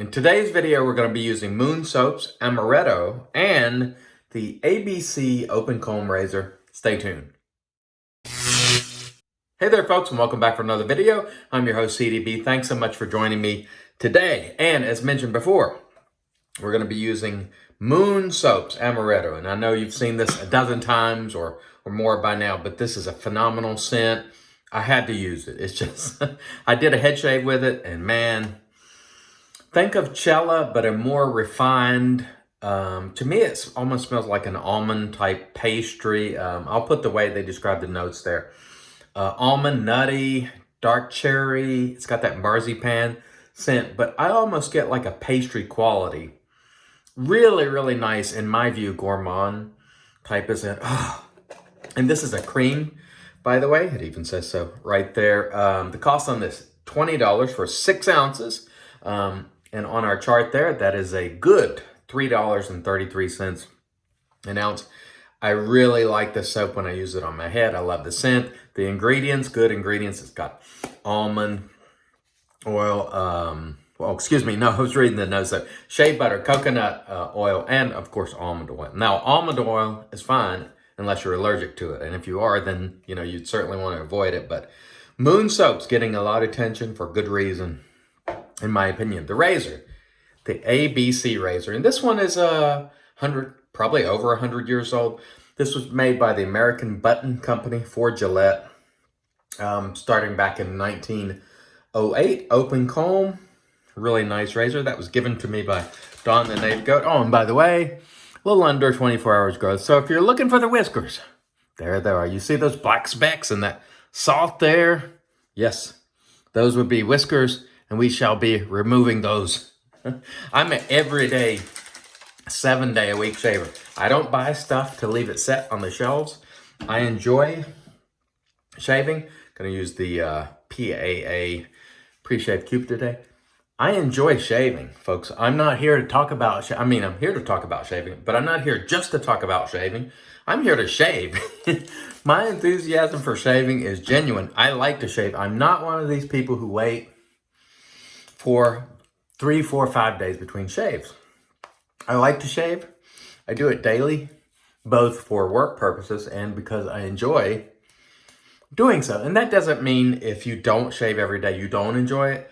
In today's video, we're going to be using Moon Soap's Amaretto and the ABC Open Comb Razor. Stay tuned. Hey there, folks, and welcome back for another video. I'm your host, CDB. Thanks so much for joining me today. And as mentioned before, we're going to be using Moon Soap's Amaretto. And I know you've seen this a dozen times or more by now, but this is a phenomenal scent. I had to use it. It's just, I did a head shave with it, and man, think of Cella, but a more refined, to me, it almost smells like an almond type pastry. I'll put the way they describe the notes there. Almond, nutty, dark cherry. It's got that marzipan scent, but I almost get like a pastry quality. Really, really nice, in my view, gourmand type of scent. Oh. And this is a cream, by the way. It even says so right there. The cost on this, $20 for 6 ounces. And on our chart there, that is a good $3.33 an ounce. I really like this soap when I use it on my head. I love the scent. The ingredients, good ingredients. It's got almond oil. I was reading the notes there. Shea butter, coconut oil, and of course almond oil. Now, almond oil is fine unless you're allergic to it. And if you are, then you'd certainly want to avoid it. But Moon Soap's getting a lot of attention for good reason, in my opinion. The razor, the ABC razor, and this one is probably over 100 years old. This was made by the American Button Company for Gillette, starting back in 1908. Open comb, really nice razor. That was given to me by Don the Native Goat. Oh, and by the way, a little under 24 hours growth. So if you're looking for the whiskers, there they are. You see those black specks and that salt there? Yes, those would be whiskers, and we shall be removing those. I'm an everyday, 7-day-a-week shaver. I don't buy stuff to leave it set on the shelves. I enjoy shaving. Going to use the PAA pre-shave cube today. I enjoy shaving, folks. I'm not here to talk about, I'm here to talk about shaving, but I'm not here just to talk about shaving. I'm here to shave. My enthusiasm for shaving is genuine. I like to shave. I'm not one of these people who wait for 3, 4, 5 days between shaves. I like to shave. I do it daily, both for work purposes and because I enjoy doing so. And that doesn't mean if you don't shave every day, you don't enjoy it.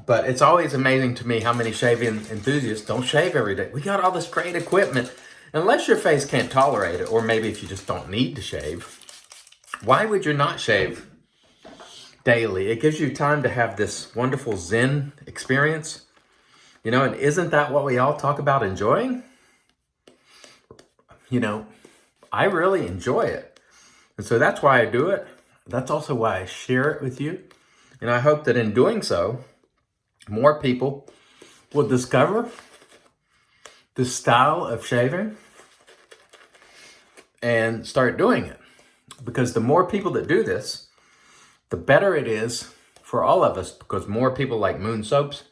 But it's always amazing to me how many shaving enthusiasts don't shave every day. We got all this great equipment. Unless your face can't tolerate it, or maybe if you just don't need to shave, why would you not shave daily? It gives you time to have this wonderful Zen experience. And isn't that what we all talk about enjoying? I really enjoy it. And so that's why I do it. That's also why I share it with you. And I hope that in doing so, more people will discover this style of shaving and start doing it. Because the more people that do this, the better it is for all of us, because more people like Moon Soaps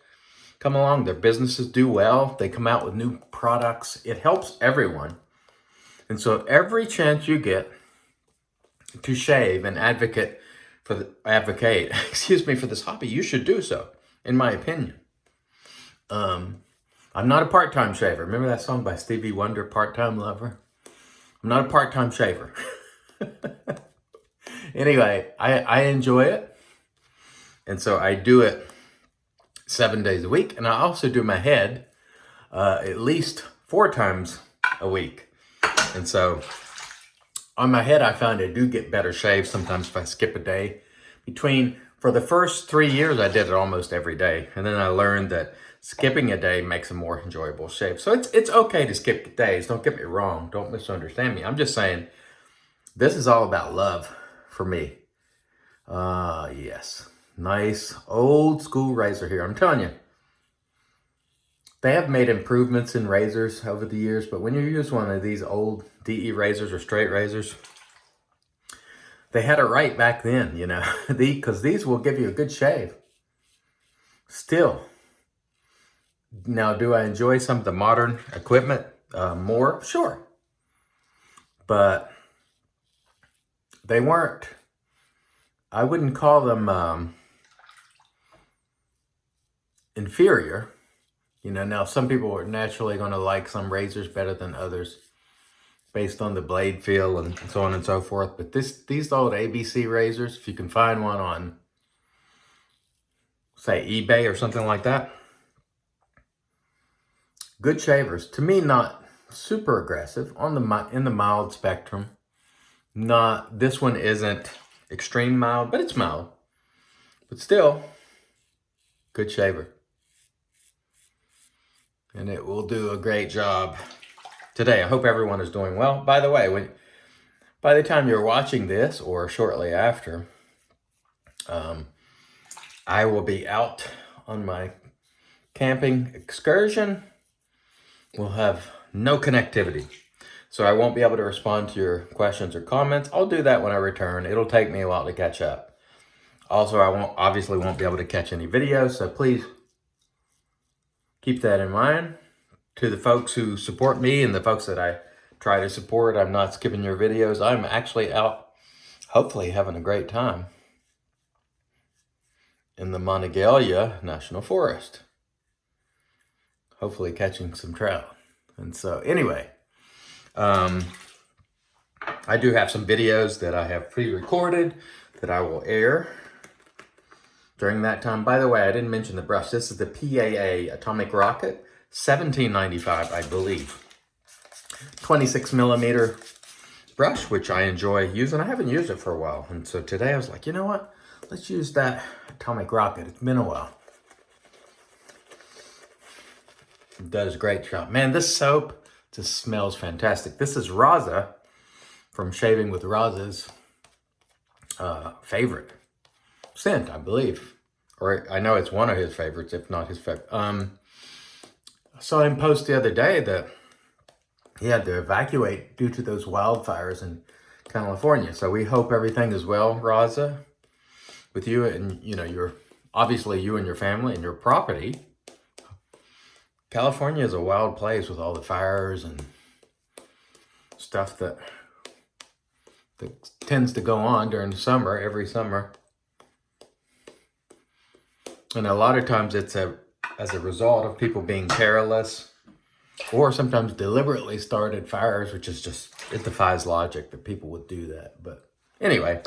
come along, their businesses do well, they come out with new products. It helps everyone. And so every chance you get to shave and advocate for this hobby, you should do so, in my opinion. I'm not a part-time shaver. Remember that song by Stevie Wonder, Part-Time Lover? I'm not a part-time shaver. Anyway, I enjoy it. And so I do it 7 days a week. And I also do my head at least 4 times a week. And so on my head, I found I do get better shaves sometimes if I skip a day. For the first 3 years, I did it almost every day. And then I learned that skipping a day makes a more enjoyable shave. So it's okay to skip days. Don't get me wrong. Don't misunderstand me. I'm just saying this is all about love for me. Yes. Nice old school razor here. I'm telling you, they have made improvements in razors over the years, but when you use one of these old DE razors or straight razors, they had it right back then, because these will give you a good shave. Still. Now, do I enjoy some of the modern equipment more? Sure. But they weren't, I wouldn't call them inferior. You know, now some people are naturally going to like some razors better than others based on the blade feel and so on and so forth. But these old ABC razors, if you can find one on, say, eBay or something like that, good shavers. To me, not super aggressive, in the mild spectrum. This one isn't extreme mild, but it's mild. But still, good shaver. And it will do a great job today. I hope everyone is doing well. By the way, by the time you're watching this or shortly after, I will be out on my camping excursion. We'll have no connectivity, so I won't be able to respond to your questions or comments. I'll do that when I return. It'll take me a while to catch up. Also, I obviously won't be able to catch any videos, so please keep that in mind. To the folks who support me and the folks that I try to support, I'm not skipping your videos. I'm actually out, hopefully having a great time in the Monongalia National Forest. Hopefully catching some trout. And so anyway, I do have some videos that I have pre-recorded that I will air during that time. By the way, I didn't mention the brush. This is the PAA Atomic Rocket, $17.95, I believe. 26 millimeter brush, which I enjoy using. I haven't used it for a while. And so today I was like, you know what? Let's use that Atomic Rocket. It's been a while. It does a great job. Man, this soap just smells fantastic. This is Raza from Shaving with Raza's favorite scent, I believe. Or I know it's one of his favorites, if not his favorite. I saw him post the other day that he had to evacuate due to those wildfires in California. So we hope everything is well, Raza, with you and, you know, obviously you and your family and your property. California is a wild place with all the fires and stuff that tends to go on during the summer, every summer. And a lot of times it's as a result of people being careless or sometimes deliberately started fires, which is just, it defies logic that people would do that. But anyway,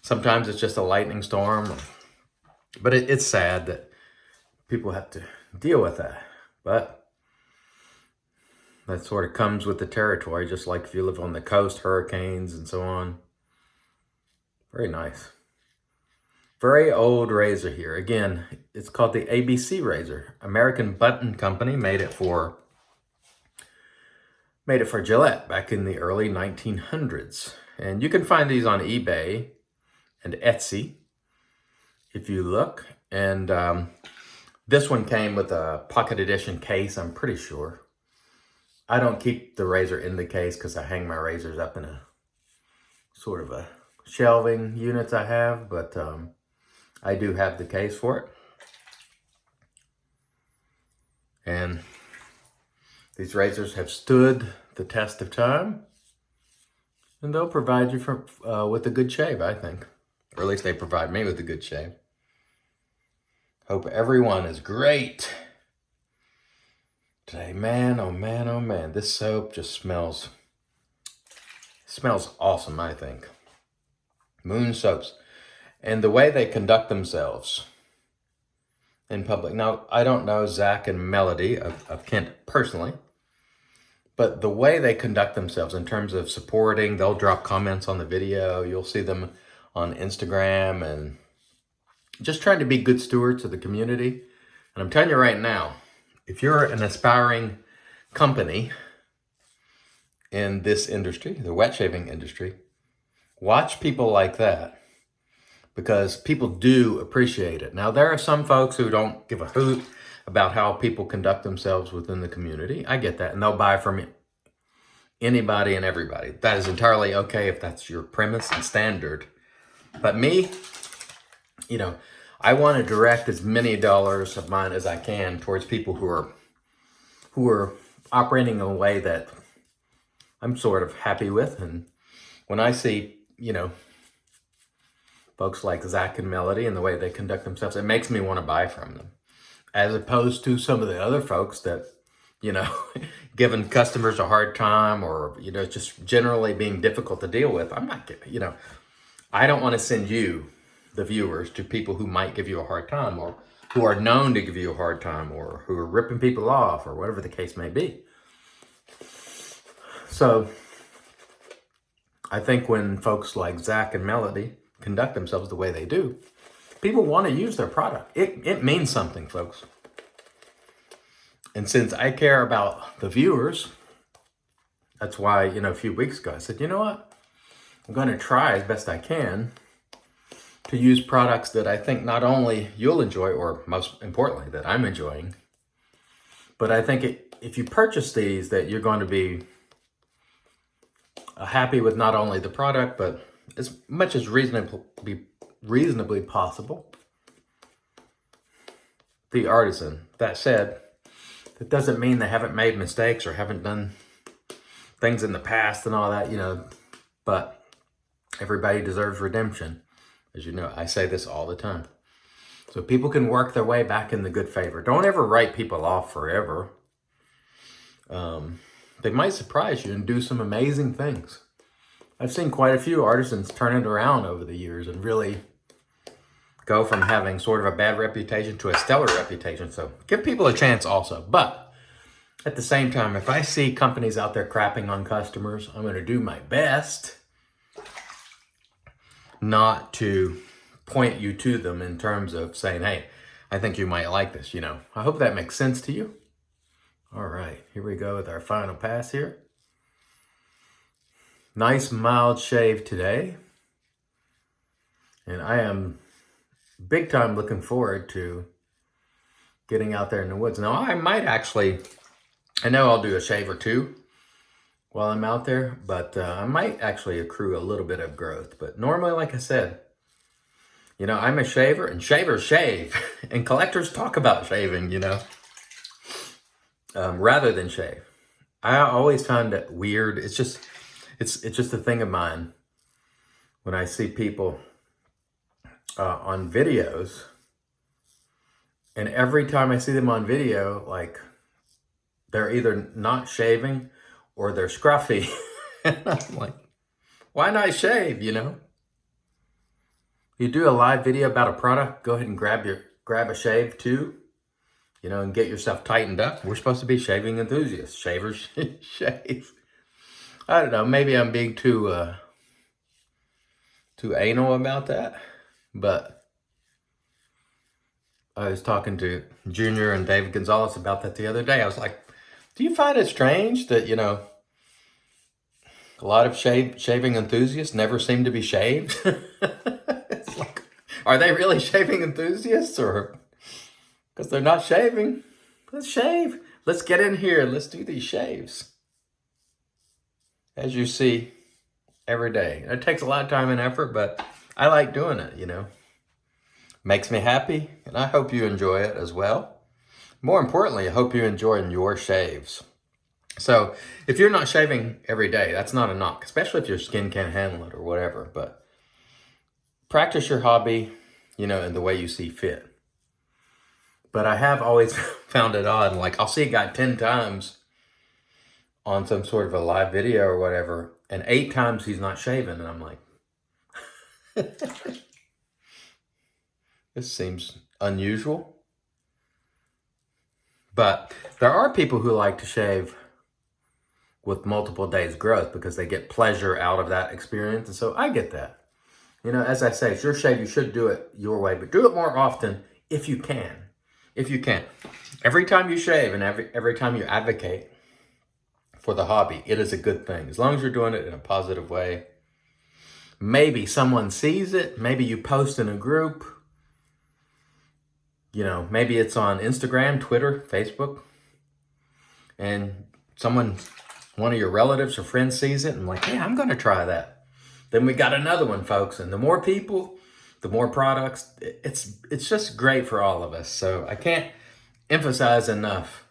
sometimes it's just a lightning storm. But it's sad that people have to deal with that. But that sort of comes with the territory, just like if you live on the coast, hurricanes and so on. Very nice. Very old razor here. Again, it's called the ABC razor. American Button Company made it for Gillette back in the early 1900s. And you can find these on eBay and Etsy if you look. And this one came with a pocket edition case, I'm pretty sure. I don't keep the razor in the case because I hang my razors up in a sort of a shelving units I have, but I do have the case for it. And these razors have stood the test of time, and they'll provide you with a good shave, I think. Or at least they provide me with a good shave. Hope everyone is great today. Man, oh man, oh man. This soap just smells awesome, I think. Moon soaps. And the way they conduct themselves in public. Now, I don't know Zach and Melody of Kent personally, but the way they conduct themselves in terms of supporting, they'll drop comments on the video. You'll see them on Instagram and just trying to be good stewards of the community. And I'm telling you right now, if you're an aspiring company in this industry, the wet shaving industry, watch people like that because people do appreciate it. Now, there are some folks who don't give a hoot about how people conduct themselves within the community. I get that, and they'll buy from anybody and everybody. That is entirely okay if that's your premise and standard. But me, you know, I want to direct as many dollars of mine as I can towards people who are operating in a way that I'm sort of happy with. And when I see, you know, folks like Zach and Melody and the way they conduct themselves, it makes me want to buy from them. as opposed to some of the other folks that, you know, giving customers a hard time or, you know, just generally being difficult to deal with. I'm not giving, you know, I don't want to send you, the viewers, to people who might give you a hard time or who are known to give you a hard time or who are ripping people off or whatever the case may be. So I think when folks like Zach and Melody conduct themselves the way they do, people want to use their product. It means something, folks. And since I care about the viewers, that's why, you know, a few weeks ago I said, you know what? I'm going to try as best I can to use products that I think not only you'll enjoy, or most importantly, that I'm enjoying, but I think if you purchase these, that you're going to be happy with not only the product, but as much as reasonably possible, the Artisan. That said, that doesn't mean they haven't made mistakes or haven't done things in the past and all that, you know, but everybody deserves redemption. As you know, I say this all the time. So people can work their way back in the good favor. Don't ever write people off forever. They might surprise you and do some amazing things. I've seen quite a few artisans turn it around over the years and really go from having sort of a bad reputation to a stellar reputation. So give people a chance also. But at the same time, if I see companies out there crapping on customers, I'm going to do my best not to point you to them in terms of saying, hey, I think you might like this, you know. I hope that makes sense to you. All right, here we go with our final pass here. Nice mild shave today. And I am big time looking forward to getting out there in the woods. Now, I might actually, I know I'll do a shave or two while I'm out there, but I might actually accrue a little bit of growth. But normally, like I said, you know, I'm a shaver and shavers shave and collectors talk about shaving, you know, rather than shave. I always find it weird. It's just a thing of mine when I see people on videos, and every time I see them on video, like they're either not shaving or they're scruffy. And I'm like, why not shave, you know? You do a live video about a product, go ahead and grab a shave too, you know, and get yourself tightened up. We're supposed to be shaving enthusiasts. Shavers shave. I don't know, maybe I'm being too anal about that, but I was talking to Junior and David Gonzalez about that the other day. I was like, do you find it strange that, you know, a lot of shaving enthusiasts never seem to be shaved? It's like, are they really shaving enthusiasts, or because they're not shaving? Let's shave. Let's get in here. Let's do these shaves. As you see every day. It takes a lot of time and effort, but I like doing it, you know. Makes me happy, and I hope you enjoy it as well. More importantly, I hope you enjoy your shaves. So if you're not shaving every day, that's not a knock, especially if your skin can't handle it or whatever. But practice your hobby, you know, in the way you see fit. But I have always found it odd. Like, I'll see a guy 10 times on some sort of a live video or whatever, and 8 times he's not shaving. And I'm like, this seems unusual. But there are people who like to shave with multiple days growth because they get pleasure out of that experience. And so I get that. You know, as I say, it's your shave. You should do it your way, but do it more often if you can. If you can. Every time you shave and every time you advocate for the hobby, it is a good thing. As long as you're doing it in a positive way. Maybe someone sees it. Maybe you post in a group. You know, maybe it's on Instagram, Twitter, Facebook. And one of your relatives or friends sees it and like, hey, I'm going to try that. Then we got another one, folks. And the more people, the more products, it's just great for all of us. So I can't emphasize enough.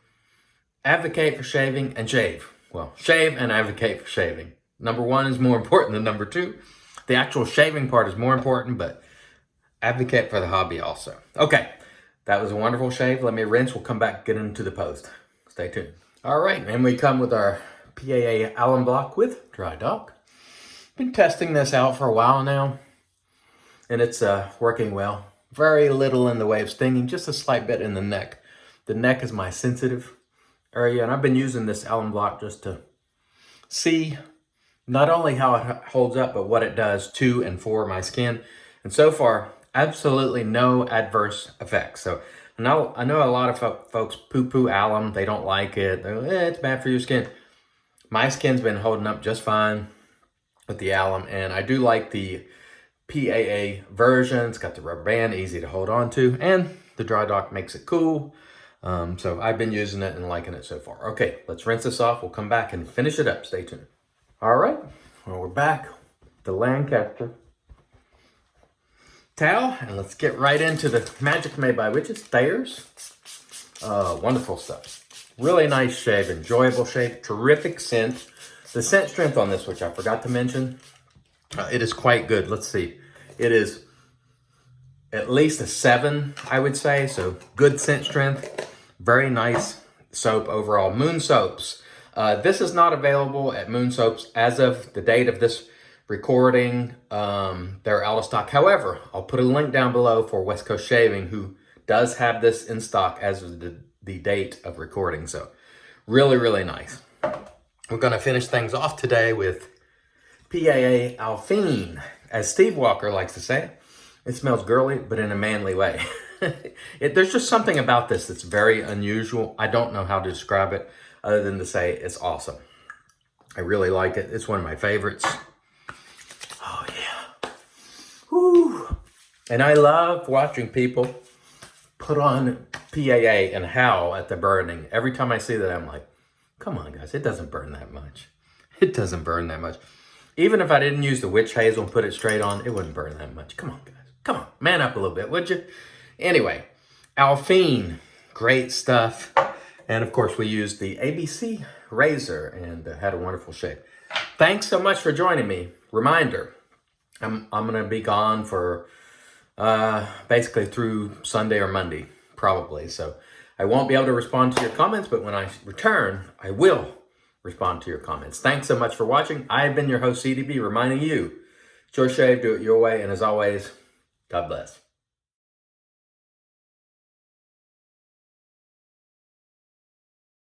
Advocate for shaving and shave. Well, shave and advocate for shaving. Number 1 is more important than number 2. The actual shaving part is more important, but advocate for the hobby also. Okay, That was a wonderful shave. Let me rinse. We'll come back, get into the post. Stay tuned. All right, and we come with our PAA alum block with dry dock. Been testing this out for a while now, and it's working well. Very little in the way of stinging, just a slight bit in the neck. The neck is my sensitive area, and I've been using this alum block just to see not only how it holds up, but what it does to and for my skin. And so far, absolutely no adverse effects. So I know a lot of folks poo-poo alum. They don't like it. They're like, it's bad for your skin. My skin's been holding up just fine with the alum, and I do like the PAA version. It's got the rubber band, easy to hold on to, and the dry dock makes it cool. So I've been using it and liking it so far. Okay, let's rinse this off. We'll come back and finish it up. Stay tuned. All right, well, we're back. The Lancaster towel, and let's get right into the Magic Made by Witches Thayers. Wonderful stuff. Really nice shave, enjoyable shave, terrific scent. The scent strength on this, which I forgot to mention, it is quite good. Let's see. It is at least a 7, I would say. So good scent strength. Very nice soap overall. Moon Soaps. This is not available at Moon Soaps as of the date of this recording. They're out of stock. However, I'll put a link down below for West Coast Shaving, who does have this in stock as of the date of recording. So really, really nice. We're going to finish things off today with PAA Alphine. As Steve Walker likes to say, it smells girly, but in a manly way. There's just something about this that's very unusual. I don't know how to describe it other than to say it's awesome. I really like it. It's one of my favorites. Oh, yeah. Woo. And I love watching people put on PAA and howl at the burning. Every time I see that, I'm like, come on, guys. It doesn't burn that much. It doesn't burn that much. Even if I didn't use the witch hazel and put it straight on, it wouldn't burn that much. Come on, guys. Come on. Man up a little bit, would you? Anyway, Alphine. Great stuff. And, of course, we used the ABC razor and had a wonderful shave. Thanks so much for joining me. Reminder, I'm going to be gone for basically through Sunday or Monday, probably. So I won't be able to respond to your comments, but when I return, I will respond to your comments. Thanks so much for watching. I've been your host, CDB, reminding you, it's your shave, do it your way, and as always, God bless.